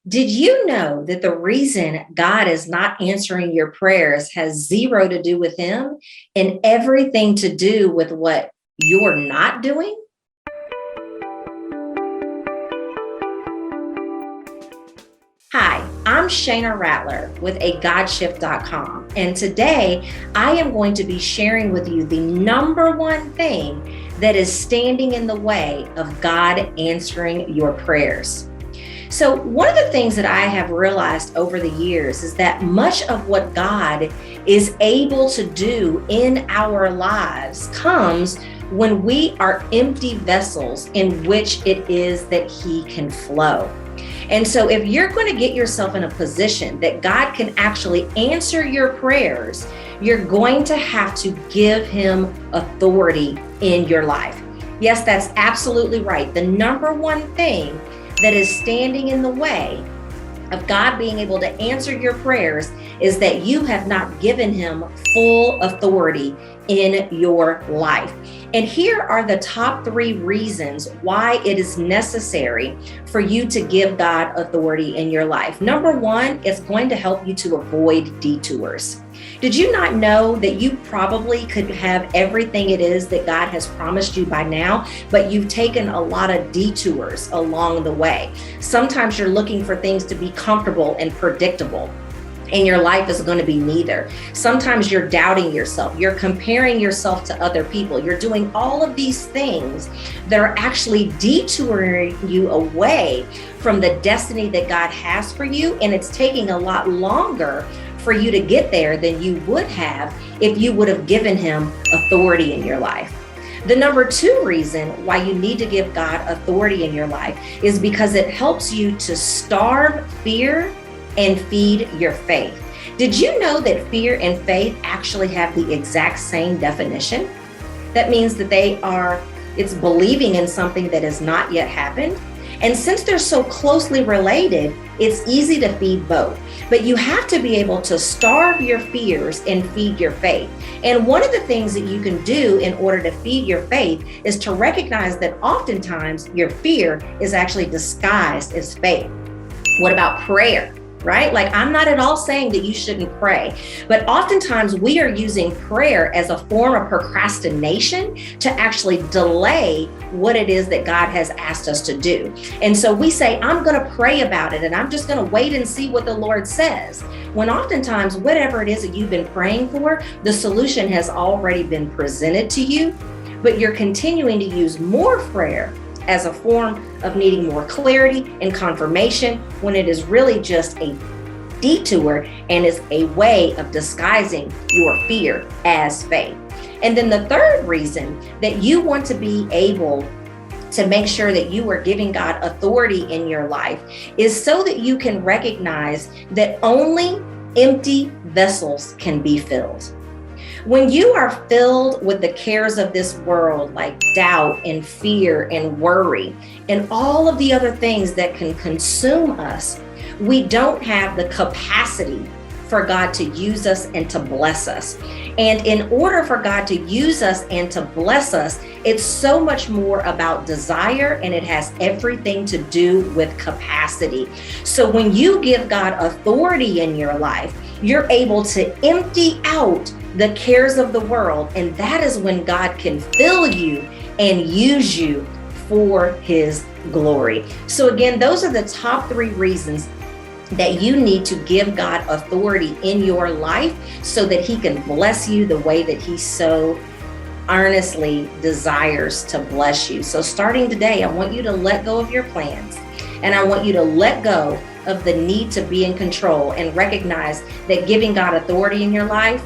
Did you know that the reason God is not answering your prayers has zero to do with Him and everything to do with what you're not doing? Hi, I'm Shayna Rattler with agodshift.com, and today I am going to be sharing with you the number one thing that is standing in the way of God answering your prayers. So one of the things that I have realized over the years is that much of what God is able to do in our lives comes when we are empty vessels in which it is that He can flow. And so if you're going to get yourself in a position that God can actually answer your prayers, you're going to have to give Him authority in your life. Yes, that's absolutely right. The number one thing that is standing in the way of God being able to answer your prayers is that you have not given Him full authority in your life. And here are the top 3 reasons why it is necessary for you to give God authority in your life. Number 1, it's going to help you to avoid detours. Did you not know that you probably could have everything it is that God has promised you by now, but you've taken a lot of detours along the way? Sometimes you're looking for things to be comfortable and predictable, and your life is going to be neither. Sometimes you're doubting yourself. You're comparing yourself to other people. You're doing all of these things that are actually detouring you away from the destiny that God has for you, and it's taking a lot longer for you to get there than you would have if you would have given Him authority in your life. The number 2 reason why you need to give God authority in your life is because it helps you to starve fear and feed your faith. Did you know that fear and faith actually have the exact same definition? That means that it's believing in something that has not yet happened. And since they're so closely related, it's easy to feed both. But you have to be able to starve your fears and feed your faith. And one of the things that you can do in order to feed your faith is to recognize that oftentimes your fear is actually disguised as faith. What about prayer? Right? Like, I'm not at all saying that you shouldn't pray, but oftentimes we are using prayer as a form of procrastination to actually delay what it is that God has asked us to do. And so we say, I'm going to pray about it and I'm just going to wait and see what the Lord says. When oftentimes, whatever it is that you've been praying for, the solution has already been presented to you, but you're continuing to use more prayer as a form of needing more clarity and confirmation when it is really just a detour and is a way of disguising your fear as faith. And then the third reason that you want to be able to make sure that you are giving God authority in your life is so that you can recognize that only empty vessels can be filled. When you are filled with the cares of this world, like doubt and fear and worry and all of the other things that can consume us, we don't have the capacity for God to use us and to bless us. And in order for God to use us and to bless us, it's so much more about desire, and it has everything to do with capacity. So when you give God authority in your life, you're able to empty out the cares of the world, and that is when God can fill you and use you for His glory. So again, those are the top 3 reasons that you need to give God authority in your life so that He can bless you the way that He so earnestly desires to bless you. So starting today, I want you to let go of your plans, and I want you to let go of the need to be in control and recognize that giving God authority in your life,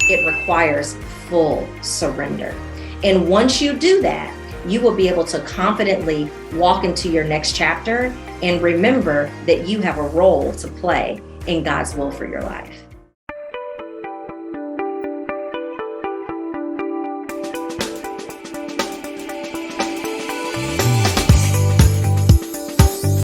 it requires full surrender. And once you do that, you will be able to confidently walk into your next chapter and remember that you have a role to play in God's will for your life.